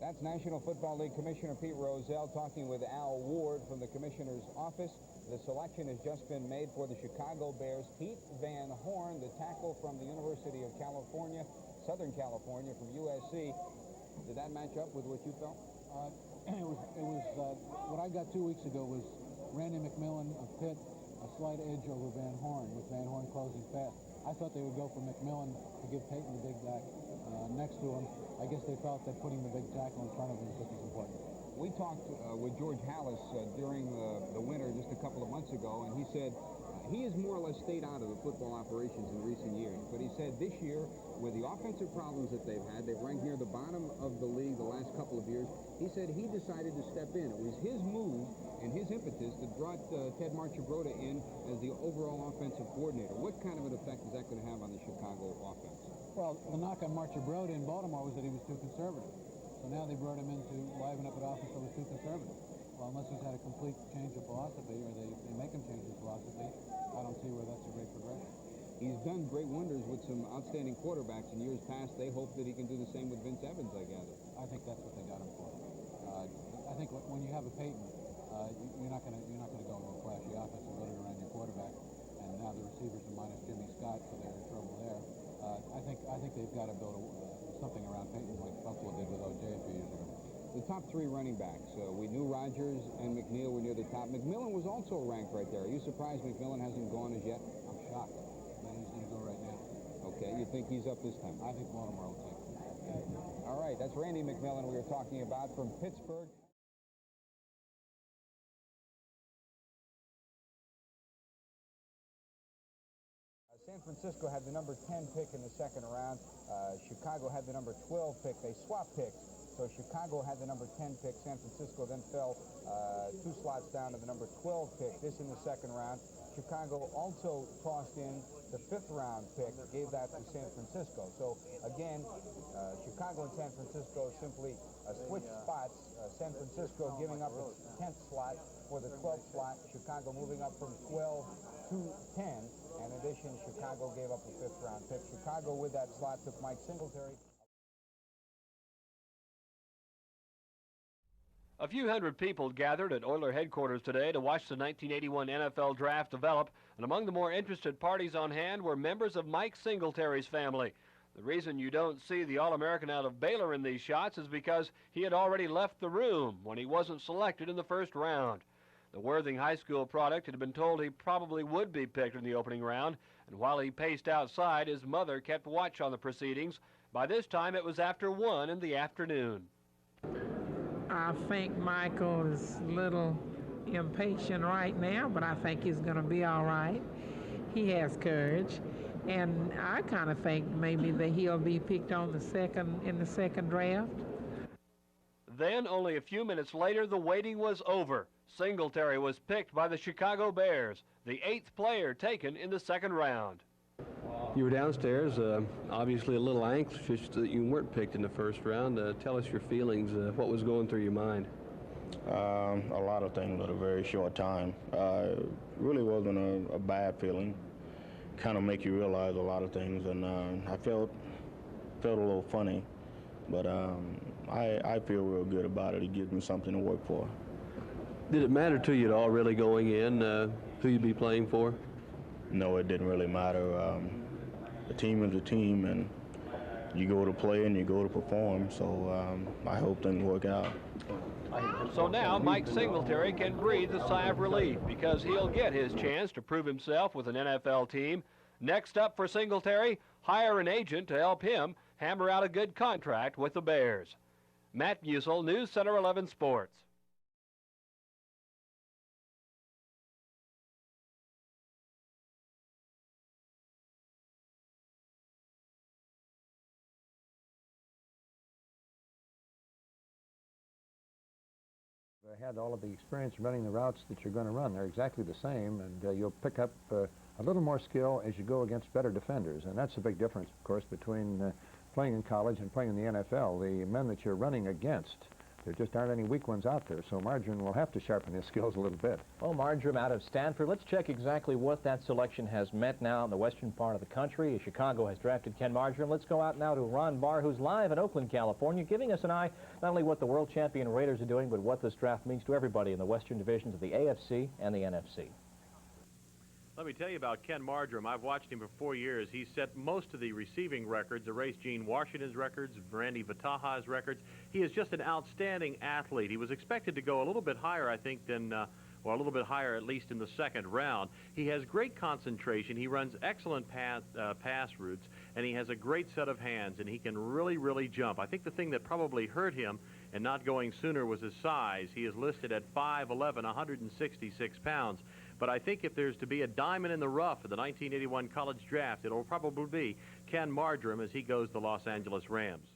That's National Football League Commissioner Pete Rozelle talking with Al Ward from the Commissioner's office. The selection has just been made for the Chicago Bears. Pete Van Horne, the tackle from the University of California, Southern California, from USC. Did that match up with what you felt? What I got 2 weeks ago was Randy McMillan of Pitt, a slight edge over Van Horne, with Van Horne closing fast. I thought they would go for McMillan to give Peyton the big back next to him. I guess they felt that putting the big tackle in front of him was just as important. We talked with George Hallis during the winter just a couple of months ago, and he said he has more or less stayed out of the football operations in recent years. But he said this year, with the offensive problems that they've had, they've ranked near the bottom of the league the last couple of years. He said he decided to step in. It was his move and his impetus that brought Ted Margerum in as the overall offensive coordinator. What kind of an effect is that going to have on the Chicago offense? Well, the knock on Margerum in Baltimore was that he was too conservative. So now they brought him in to liven up an offense that was too conservative. Well, unless he's had a complete change of philosophy, or they make him change his philosophy, I don't see where that's a great progression. He's done great wonders with some outstanding quarterbacks in years past. They hope that he can do the same with Vince Evans, I gather. I think that's what they got him for. I think when you have a Peyton, you're not going to go to a flashy offense and build it around your quarterback. And now the receivers are minus Jimmy Scott, so they're in trouble there. I think they've got to build something around Peyton like Buffalo did with O.J. a few years ago. The top three running backs, we knew Rodgers and McNeil were near the top. McMillan was also ranked right there. Are you surprised McMillan hasn't gone as yet? I'm shocked that he's going to go right now. Okay, you think he's up this time? I think Baltimore will take him. All right, that's Randy McMillan we were talking about from Pittsburgh. San Francisco had the number 10 pick in the second round. Chicago had the number 12 pick. They swapped picks. So Chicago had the number 10 pick. San Francisco then fell 2 slots down to the number 12 pick. This in the second round. Chicago also tossed in the 5th round pick, gave that to San Francisco. So again, Chicago and San Francisco simply switched spots. San Francisco giving up its 10th slot for the 12th slot. Chicago moving up from 12 to 10. In addition, Chicago gave up a 5th round pick. Chicago with that slot took Mike Singletary. A few hundred people gathered at Oiler headquarters today to watch the 1981 NFL Draft develop, and among the more interested parties on hand were members of Mike Singletary's family. The reason you don't see the All-American out of Baylor in these shots is because he had already left the room when he wasn't selected in the first round. The Worthing High School product had been told he probably would be picked in the opening round, and while he paced outside, his mother kept watch on the proceedings. By this time, it was after 1 in the afternoon. I think Michael is a little impatient right now, but I think he's going to be all right. He has courage, and I kind of think maybe that he'll be picked on in the second draft. Then, only a few minutes later, the waiting was over. Singletary was picked by the Chicago Bears, the 8th player taken in the second round. You were downstairs, obviously a little anxious that you weren't picked in the first round. Tell us your feelings, what was going through your mind? A lot of things at a very short time. It really wasn't a bad feeling. Kind of make you realize a lot of things, and I felt a little funny, but I feel real good about it. It gives me something to work for. Did it matter to you at all, really, going in, who you'd be playing for? No, it didn't really matter. The team is a team, and you go to play and you go to perform, so I hope things work out. So now Mike Singletary can breathe a sigh of relief because he'll get his chance to prove himself with an NFL team. Next up for Singletary, hire an agent to help him hammer out a good contract with the Bears. Matt Musil, News Center 11 Sports. They had all of the experience running the routes that you're going to run. They're exactly the same, and you'll pick up a little more skill as you go against better defenders. And that's a big difference, of course, between playing in college and playing in the NFL. The men that you're running against There just aren't any weak ones out there, so Margerum will have to sharpen his skills a little bit. Well, Margerum out of Stanford. Let's check exactly what that selection has meant now in the western part of the country. Chicago has drafted Ken Margerum. Let's go out now to Ron Barr, who's live in Oakland, California, giving us an eye not only what the world champion Raiders are doing, but what this draft means to everybody in the western divisions of the AFC and the NFC. Let me tell you about Ken Margerum. I've watched him for 4 years. He's set most of the receiving records, erased Gene Washington's records, Randy Vataha's records. He is just an outstanding athlete. He was expected to go a little bit higher, I think, than, well, a little bit higher at least in the second round. He has great concentration. He runs excellent pass routes, and he has a great set of hands, and he can really, really jump. I think the thing that probably hurt him and not going sooner was his size. He is listed at 5'11", 166 pounds. But I think if there's to be a diamond in the rough of the 1981 college draft, it'll probably be Ken Margerum as he goes to the Los Angeles Rams.